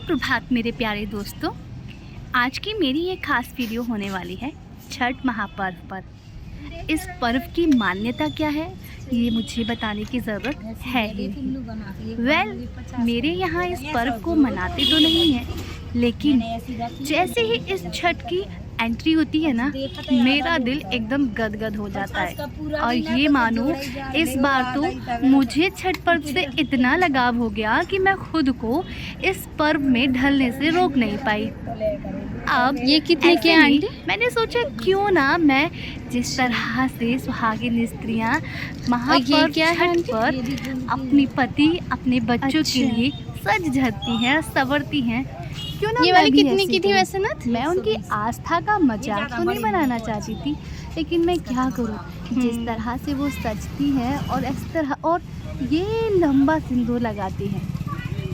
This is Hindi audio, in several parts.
सुप्रभात मेरे प्यारे दोस्तों। आज की मेरी ये खास वीडियो होने वाली है छठ महापर्व पर। इस पर्व की मान्यता क्या है ये मुझे बताने की ज़रूरत है ही नहीं। मेरे यहाँ इस पर्व को मनाते तो नहीं हैं, लेकिन जैसे ही इस छठ की एंट्री होती है ना, मेरा दिल एकदम गदगद हो जाता है। और ये मानो इस बार तो मुझे छठ पर्व से इतना लगाव हो गया कि मैं खुद को इस पर्व में ढलने से रोक नहीं पाई। अब ये कितने के आंटी? मैंने सोचा क्यों ना मैं जिस तरह से सुहागिन स्त्रियां महापर्व छठ पर अपनी पति अपने बच्चों के लिए सज धजती हैं, संवरती हैं, क्यों ना ये वाली कितने की थी वैसे ना? मैं उनकी आस्था का मजाक तो नहीं बनाना चाहती थी, लेकिन मैं क्या करूं, जिस तरह से वो सजती हैं और इस तरह और ये लंबा सिंदूर लगाती हैं,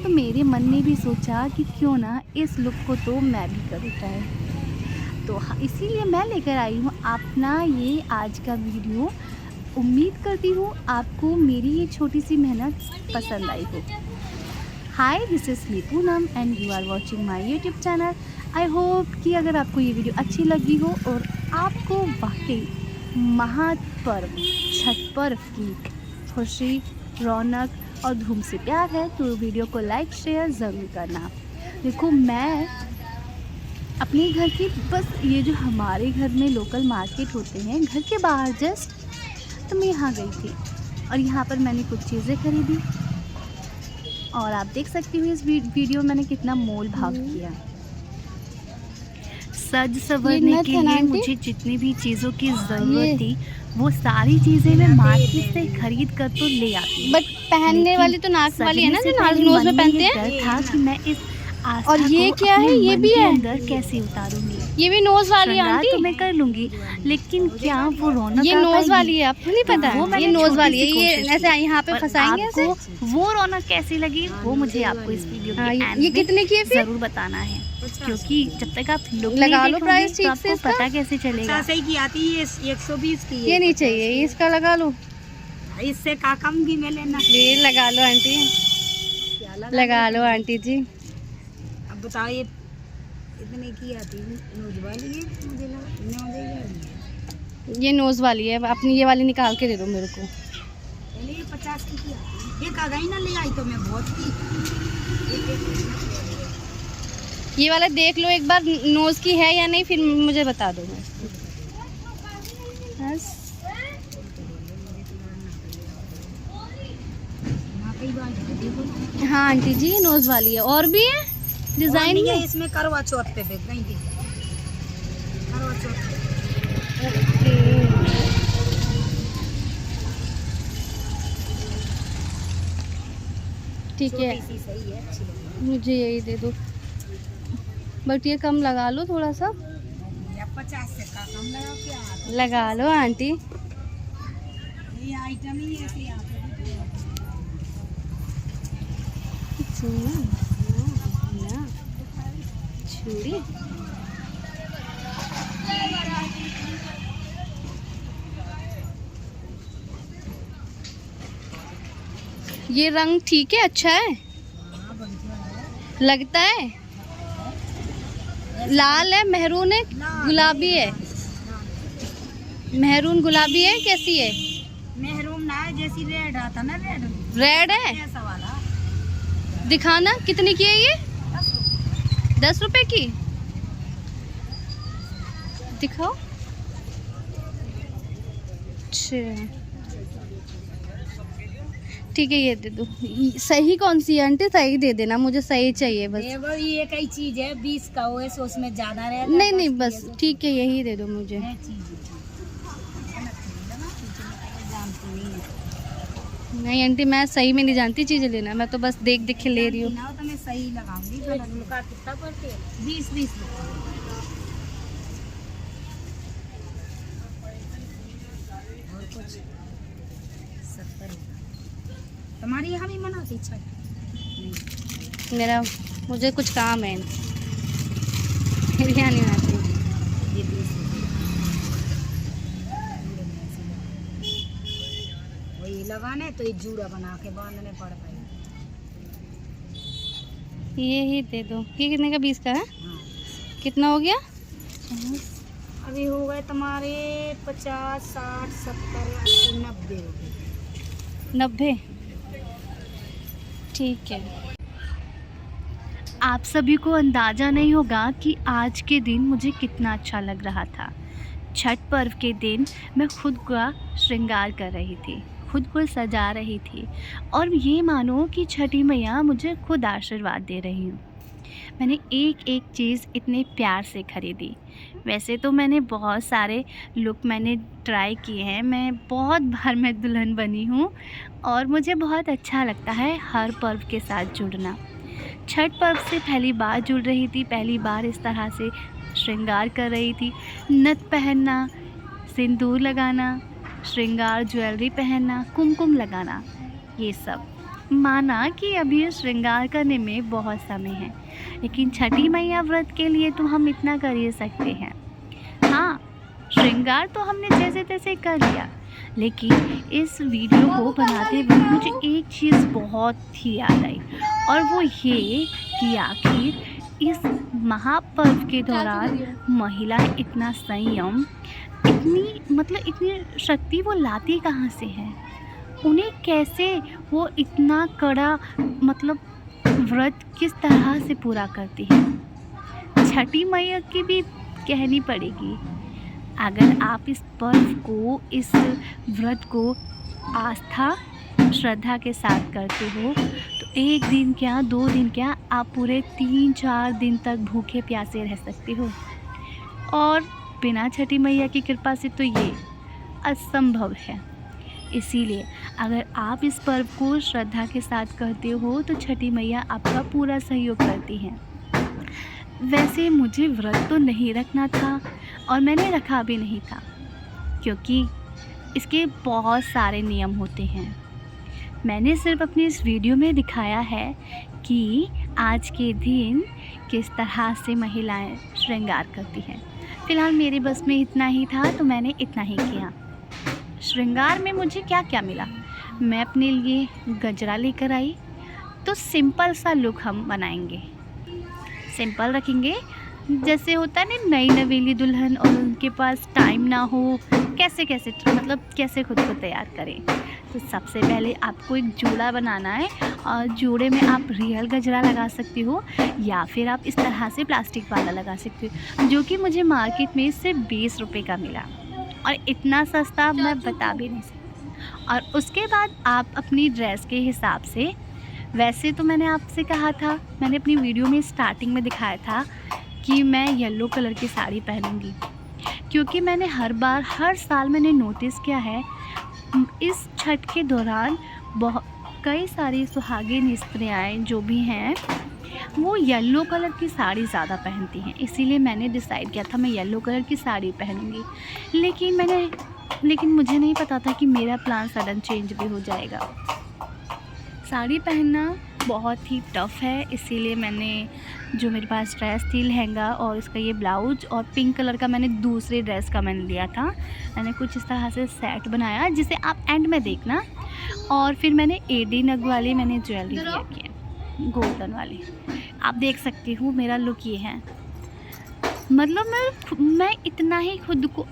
तो मेरे मन ने भी सोचा कि क्यों ना इस लुक को तो मैं भी करूँ ट्राई। तो इसीलिए मैं लेकर आई हूँ अपना ये आज का वीडियो। उम्मीद करती हूँ आपको मेरी ये छोटी सी मेहनत पसंद आई हो। Hi, this is me Poonam and you are watching my YouTube channel. I hope कि अगर आपको ये वीडियो अच्छी लगी हो और आपको वाकई महापर्व छठ पर्व की खुशी, रौनक और धूम से प्यार है, तो वीडियो को लाइक शेयर ज़रूर करना। देखो, मैं अपने घर की बस ये जो हमारे घर में लोकल मार्केट होते हैं घर के बाहर जस्ट, तो मैं यहाँ गई थी और यहाँ पर मैंने कुछ चीज़ें खरीदी और आप देख सकती हो इस वीडियो में मैंने कितना मोल भाव किया। सज संवरने के लिए मुझे जितनी भी चीज़ों की ज़रूरत थी वो सारी चीज़ें मैं मार्केट से खरीद कर तो ले आती हूँ। बट पहनने वाली तो नाक वाली है ना, जो नोज में पहनते हैं। था कि मैं इस और ये क्या है? ये भी है अंदर कैसे उतारूंगी? ये भी नोज वाली है आंटी। तो मैं कर लूंगी, लेकिन क्या वो रौनक ये नोज वाली है, आपको नहीं पता है? ये नोज वाली है, ये ऐसे यहाँ पे फंसाएंगे ऐसे। वो रौनक कैसी लगी वो मुझे आपको इस वीडियो के एंड ये कितने की है फिर? जरूर बताना है, क्योंकि जब तक आप लोग लगा लो प्राइस ठीक से, आपको पता कैसे चलेगा। सही की आती है 120 की। ये नहीं चाहिए, इसका लगा लो, इससे का कम की में लेना। ये लगा लो आंटी, लगा लो आंटी जी। अब बताओ ये इतने की आती है? नोज वाली है, मुझे लगा नोज है। ये नोज वाली है, अपनी ये वाली निकाल के दे दो मेरे को। पहले ये 50 की आती है। एक आ गई ना, ले आई तो मैं बहुत की। ये वाला देख लो एक बार नोज की है या नहीं, फिर मुझे बता दो। बस हाँ आंटी जी, नोज वाली है। और भी है डिजाइन में? इसमें करवा चौथ पे बेच गई थी। करवा चौथ ठीक है, सही है, अच्छी लगी। मुझे यही दे दो, बट ये कम लगा लो थोड़ा सा। 50 से का कम लगाओ क्या? लगा लो आंटी। ये आइटम ही ऐसे आते हैं। छुरी ये रंग ठीक है, अच्छा है, लगता है। लाल है, मेहरून है, गुलाबी है। मेहरून गुलाबी है, कैसी है? मेहरून ना है, जैसी रेड आता ना, रेड है। ऐसा वाला दिखाना कितने की है ये? 10 रुपए की। दिखाओ। अच्छा ठीक है, ये दे दो। सही कौन सी है आंटी? सही दे देना, मुझे सही चाहिए बस। ये कई चीज है 20 का हो, सो उसमें ज्यादा रहता है। नहीं नहीं, बस ठीक है, यही दे दो मुझे। नहीं आंटी, मैं सही में नहीं जानती चीजें लेना, मैं तो बस देख देख के ले रही हूँ। तो मैं सही लगाऊंगी। कितना पड़ते हैं? 20 और कुछ 70। तुम्हारी यहाँ भी मनाती छठ? मेरा मुझे कुछ काम है, मेरे यहाँ नहीं आती। ये 20 वही लगाने तो ये जूड़ा बना के बांधने पड़ता है। ये ही दे दो। ये कितने का? 20 का है। हाँ। कितना हो गया? अभी हो गए तुम्हारे 50, 60, 70, 80, 90 रुपये। 90। ठीक है। आप सभी को अंदाज़ा नहीं होगा कि आज के दिन मुझे कितना अच्छा लग रहा था। छठ पर्व के दिन मैं खुद का श्रृंगार कर रही थी, खुद को सजा रही थी और ये मानो कि छठी मैया मुझे खुद आशीर्वाद दे रही हूँ। मैंने एक एक चीज़ इतने प्यार से ख़रीदी। वैसे तो मैंने बहुत सारे लुक मैंने ट्राई किए हैं, मैं बहुत बार मैं दुल्हन बनी हूँ और मुझे बहुत अच्छा लगता है हर पर्व के साथ जुड़ना। छठ पर्व से पहली बार जुड़ रही थी, पहली बार इस तरह से श्रृंगार कर रही थी। नथ पहनना, सिंदूर लगाना, श्रृंगार ज्वेलरी पहनना, कुमकुम लगाना, ये सब माना कि अभी श्रृंगार करने में बहुत समय है, लेकिन छठी मैया व्रत के लिए तो हम इतना कर ही सकते हैं। हाँ, श्रृंगार तो हमने जैसे तैसे कर लिया, लेकिन इस वीडियो को बनाते वक्त मुझे एक चीज़ बहुत ही याद आई और वो ये कि आखिर इस महापर्व के दौरान महिलाएं इतना संयम, इतनी शक्ति वो लाती कहाँ से है? उन्हें कैसे वो इतना कड़ा व्रत किस तरह से पूरा करती है? छठी मैया की भी कहनी पड़ेगी। अगर आप इस पर्व को, इस व्रत को आस्था, श्रद्धा के साथ करते हो तो 1 दिन क्या 2 दिन क्या, आप पूरे 3-4 दिन तक भूखे प्यासे रह सकते हो। और बिना छठी मैया की कृपा से तो ये असंभव है। इसीलिए अगर आप इस पर्व को श्रद्धा के साथ करते हो तो छठी मैया आपका पूरा सहयोग करती हैं। वैसे मुझे व्रत तो नहीं रखना था और मैंने रखा भी नहीं था, क्योंकि इसके बहुत सारे नियम होते हैं। मैंने सिर्फ अपनी इस वीडियो में दिखाया है कि आज के दिन किस तरह से महिलाएं श्रृंगार करती हैं। फ़िलहाल मेरे बस में इतना ही था तो मैंने इतना ही किया। श्रृंगार में मुझे क्या क्या मिला, मैं अपने लिए गजरा लेकर आई। तो सिंपल सा लुक हम बनाएंगे, सिंपल रखेंगे। जैसे होता है ना नई नवेली दुल्हन और उनके पास टाइम ना हो, कैसे खुद को तैयार करें। तो सबसे पहले आपको एक जूड़ा बनाना है और जूड़े में आप रियल गजरा लगा सकती हो या फिर आप इस तरह से प्लास्टिक वाला लगा सकती हो, जो कि मुझे मार्केट में सिर्फ 20 रुपये का मिला और इतना सस्ता मैं बता भी नहीं सकती। और उसके बाद आप अपनी ड्रेस के हिसाब से, वैसे तो मैंने आपसे कहा था, मैंने अपनी वीडियो में स्टार्टिंग में दिखाया था कि मैं येलो कलर की साड़ी पहनूंगी, क्योंकि मैंने हर साल मैंने नोटिस किया है इस छठ के दौरान कई सारी सुहागिन स्त्रियाँ जो भी हैं वो येलो कलर की साड़ी ज़्यादा पहनती हैं। इसीलिए मैंने डिसाइड किया था मैं येलो कलर की साड़ी पहनूंगी, लेकिन मुझे नहीं पता था कि मेरा प्लान सडन चेंज भी हो जाएगा। साड़ी पहनना बहुत ही टफ़ है, इसीलिए मैंने जो मेरे पास ड्रेस थी लहंगा और इसका ये ब्लाउज और पिंक कलर का मैंने दूसरे ड्रेस का मैंने लिया था। मैंने कुछ इस तरह से सेट बनाया जिसे आप एंड में देखना। और फिर मैंने एडी नग वाली मैंने ज्वेलरी लिया की है, गोल्डन वाली। आप देख सकती हूँ मेरा लुक ये है। मैं इतना ही खुद को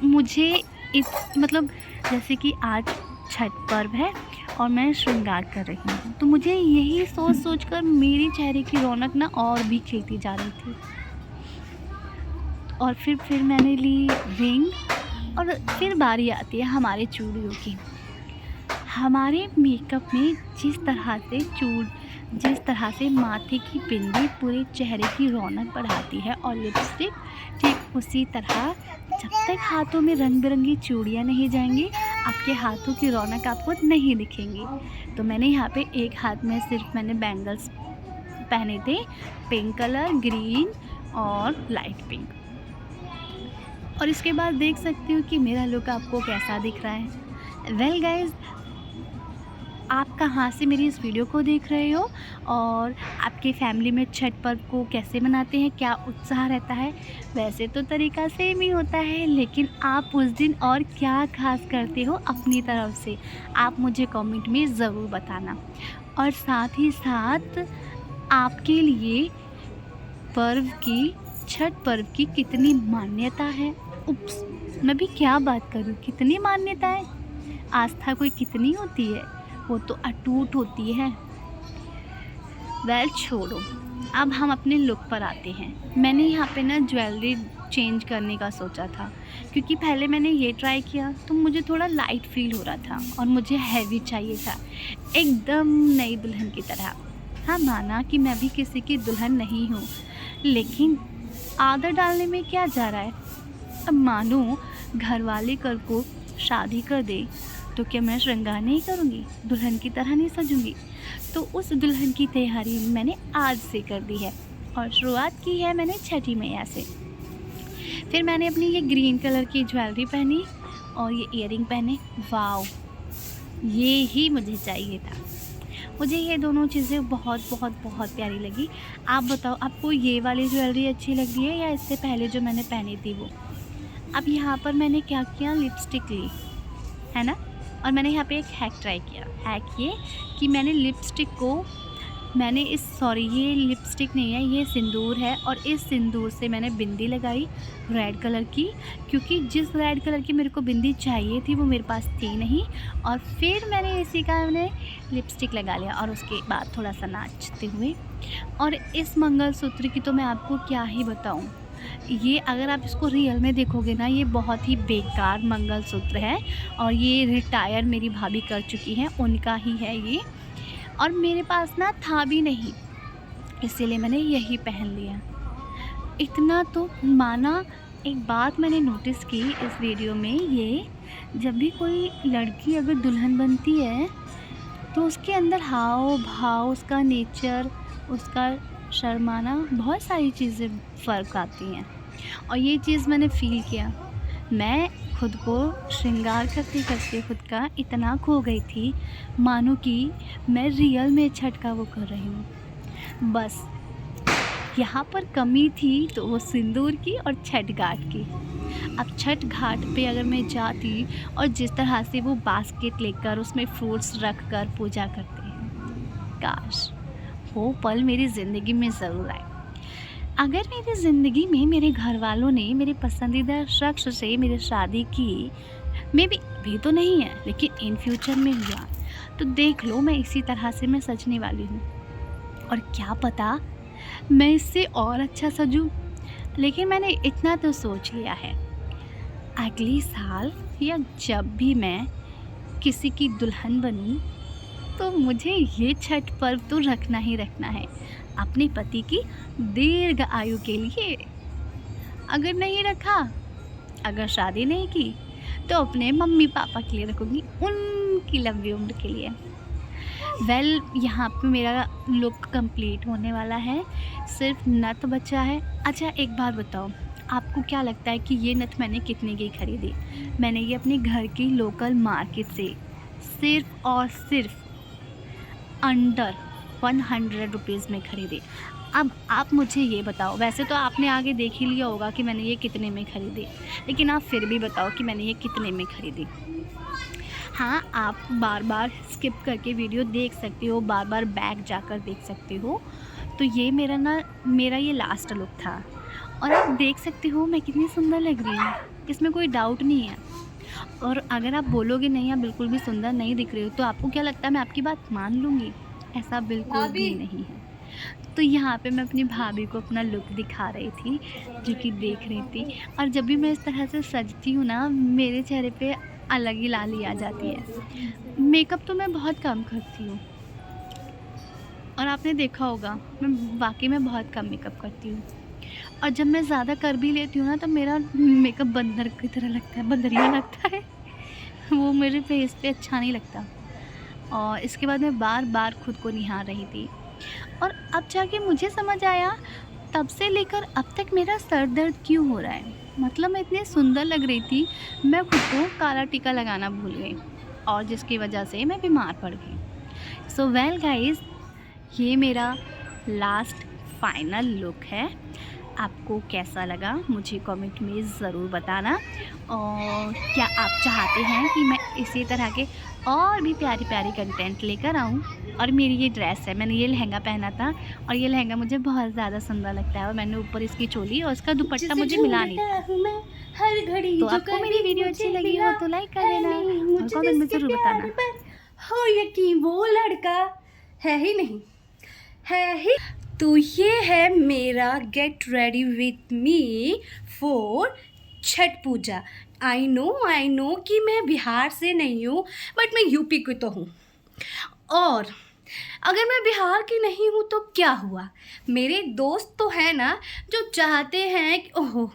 जैसे कि आज छठ पर्व है और मैं श्रृंगार कर रही हूँ, तो मुझे यही सोच कर मेरी चेहरे की रौनक ना और भी खिलती जा रही थी। और फिर मैंने ली रिंग और फिर बारी आती है हमारे चूड़ियों की। हमारे मेकअप में जिस तरह से माथे की बिंदी पूरे चेहरे की रौनक बढ़ाती है और लिपस्टिक, ठीक उसी तरह जब तक हाथों में रंग बिरंगी चूड़ियाँ नहीं जाएंगी आपके हाथों की रौनक आपको नहीं दिखेंगी। तो मैंने यहाँ पे एक हाथ में सिर्फ मैंने बैंगल्स पहने थे, पिंक कलर, ग्रीन और लाइट पिंक। और इसके बाद देख सकती हूँ कि मेरा लुक आपको कैसा दिख रहा है। वेल गाइज, आप कहाँ से मेरी इस वीडियो को देख रहे हो और आपके फैमिली में छठ पर्व को कैसे मनाते हैं, क्या उत्साह रहता है? वैसे तो तरीका सेम ही होता है, लेकिन आप उस दिन और क्या खास करते हो अपनी तरफ से, आप मुझे कमेंट में ज़रूर बताना। और साथ ही साथ आपके लिए छठ पर्व की कितनी मान्यता है। उप्स, मैं भी क्या बात करूँ, कितनी मान्यता है। आस्था कोई कितनी होती है, वो तो अटूट होती है। वेल छोड़ो, अब हम अपने लुक पर आते हैं। मैंने यहाँ पे ना ज्वेलरी चेंज करने का सोचा था, क्योंकि पहले मैंने ये ट्राई किया तो मुझे थोड़ा लाइट फील हो रहा था और मुझे हैवी चाहिए था, एकदम नई दुल्हन की तरह। हाँ, माना कि मैं भी किसी की दुल्हन नहीं हूँ, लेकिन आदर डालने में क्या जा रहा है। अब मानो घर वाले कल को शादी कर दे तो क्या मैं श्रृंगार नहीं करूँगी, दुल्हन की तरह नहीं सजूँगी। तो उस दुल्हन की तैयारी मैंने आज से कर दी है और शुरुआत की है मैंने छठी मैया से। फिर मैंने अपनी ये ग्रीन कलर की ज्वेलरी पहनी और ये ईयरिंग पहने। वाओ, ये ही मुझे चाहिए था। मुझे ये दोनों चीज़ें बहुत बहुत बहुत प्यारी लगी। आप बताओ, आपको ये वाली ज्वेलरी अच्छी लग रही है या इससे पहले जो मैंने पहनी थी वो। अब यहाँ पर मैंने क्या किया, लिपस्टिक ली है ना, और मैंने यहाँ पे एक हैक ट्राई किया। हैक ये कि मैंने लिपस्टिक को ये लिपस्टिक नहीं है, ये सिंदूर है, और इस सिंदूर से मैंने बिंदी लगाई रेड कलर की, क्योंकि जिस रेड कलर की मेरे को बिंदी चाहिए थी वो मेरे पास थी नहीं। और फिर मैंने लिपस्टिक लगा लिया और उसके बाद थोड़ा सा नाचते हुए। और इस मंगलसूत्र की तो मैं आपको क्या ही बताऊं, ये अगर आप इसको रियल में देखोगे ना, ये बहुत ही बेकार मंगलसूत्र है और ये रिटायर मेरी भाभी कर चुकी हैं, उनका ही है ये, और मेरे पास ना था भी नहीं, इसीलिए मैंने यही पहन लिया। इतना तो माना। एक बात मैंने नोटिस की इस वीडियो में, ये जब भी कोई लड़की अगर दुल्हन बनती है तो उसके अंदर हाव भाव, उसका नेचर, उसका शर्माना, बहुत सारी चीज़ें फ़र्क आती हैं। और ये चीज़ मैंने फ़ील किया। मैं खुद को श्रृंगार करते करते खुद का इतना खो गई थी, मानो कि मैं रियल में छठ का वो कर रही हूँ। बस यहाँ पर कमी थी तो वो सिंदूर की और छठ घाट की। अब छठ घाट पे अगर मैं जाती और जिस तरह से वो बास्केट लेकर उसमें फ्रूट्स रख कर पूजा करते हैं, काश वो पल मेरी ज़िंदगी में ज़रूर आए। अगर मेरी ज़िंदगी में मेरे घर वालों ने मेरे पसंदीदा शख्स से मेरी शादी की, मे बी भी तो नहीं है, लेकिन इन फ्यूचर में हुआ, तो देख लो मैं इसी तरह से मैं सजने वाली हूँ। और क्या पता मैं इससे और अच्छा सजूँ। लेकिन मैंने इतना तो सोच लिया है, अगले साल या जब भी मैं किसी की दुल्हन बनूँ तो मुझे ये छठ पर्व तो रखना ही रखना है, अपने पति की दीर्घ आयु के लिए। अगर नहीं रखा, अगर शादी नहीं की, तो अपने मम्मी पापा के लिए रखूँगी, उनकी लंबी उम्र के लिए। वेल, यहाँ पे मेरा लुक कंप्लीट होने वाला है, सिर्फ नथ बचा है। अच्छा, एक बात बताओ, आपको क्या लगता है कि ये नथ मैंने कितने की खरीदी? मैंने ये अपने घर की लोकल मार्केट से सिर्फ और सिर्फ अंडर 100 रुपीज़ में खरीदी। अब आप मुझे ये बताओ, वैसे तो आपने आगे देख ही लिया होगा कि मैंने ये कितने में ख़रीदी, लेकिन आप फिर भी बताओ कि मैंने ये कितने में ख़रीदी। हाँ, आप बार बार स्किप करके वीडियो देख सकते हो, बार बार बैक जाकर देख सकते हो। तो ये मेरा ये लास्ट लुक था और आप देख सकते हो मैं कितनी सुंदर लग रही हूँ, इसमें कोई डाउट नहीं है। और अगर आप बोलोगे नहीं, आप बिल्कुल भी सुंदर नहीं दिख रहे हो, तो आपको क्या लगता है मैं आपकी बात मान लूँगी? ऐसा बिल्कुल भी नहीं है। तो यहाँ पे मैं अपनी भाभी को अपना लुक दिखा रही थी, जो कि देख रही थी। और जब भी मैं इस तरह से सजती हूँ ना, मेरे चेहरे पे अलग ही लाली आ जाती है। मेकअप तो मैं बहुत कम करती हूँ और आपने देखा होगा मैं वाकई में बहुत कम मेकअप करती हूँ। और जब मैं ज़्यादा कर भी लेती हूँ ना, तो मेरा मेकअप बंदर की तरह लगता है, बंदरिया लगता है। वो मेरे फेस पे अच्छा नहीं लगता। और इसके बाद मैं बार बार खुद को निहार रही थी और अब जाके मुझे समझ आया, तब से लेकर अब तक मेरा सर दर्द क्यों हो रहा है। मतलब मैं इतनी सुंदर लग रही थी, मैं खुद को काला टीका लगाना भूल गई और जिसकी वजह से मैं बीमार पड़ गई। सो वेल गाइस, ये मेरा लास्ट फाइनल लुक है। आपको कैसा लगा मुझे कमेंट में ज़रूर बताना। और क्या आप चाहते हैं कि मैं इसी तरह के और भी प्यारी प्यारी कंटेंट लेकर आऊँ, और मेरी ये ड्रेस है, मैंने ये लहंगा पहना था और ये लहंगा मुझे बहुत ज़्यादा सुंदर लगता है और मैंने ऊपर इसकी चोली और इसका दुपट्टा मुझे मिला नहीं था। हर घड़ी तो आपको मेरी वीडियो अच्छी लगी हो तो लाइक कर देना और कमेंट में ज़रूर बताना। हो यकीन वो लड़का है ही नहीं, है ही। तो ये है मेरा get ready with me for Chhath Puja. I know कि मैं बिहार से नहीं हूँ, बट मैं यूपी की तो हूँ। और अगर मैं बिहार की नहीं हूँ तो क्या हुआ, मेरे दोस्त तो है ना जो चाहते हैं कि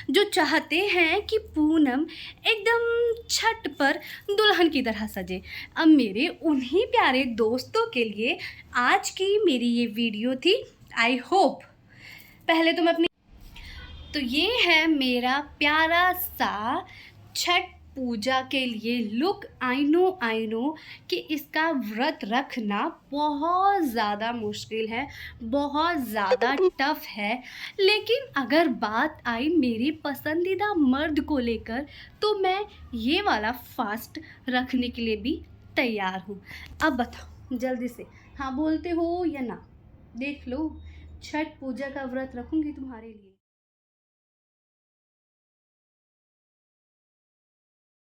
जो चाहते हैं कि पूनम एकदम छठ पर दुल्हन की तरह सजे। अब मेरे उन्हीं प्यारे दोस्तों के लिए आज की मेरी ये वीडियो थी। आई होप पहले तो मैं अपनी तो ये है मेरा प्यारा सा छठ पूजा के लिए लुक। आई नो कि इसका व्रत रखना बहुत ज़्यादा मुश्किल है, बहुत ज़्यादा टफ है, लेकिन अगर बात आई मेरी पसंदीदा मर्द को लेकर तो मैं ये वाला फास्ट रखने के लिए भी तैयार हूँ। अब बताओ जल्दी से हाँ बोलते हो या ना। देख लो, छठ पूजा का व्रत रखूँगी तुम्हारे लिए।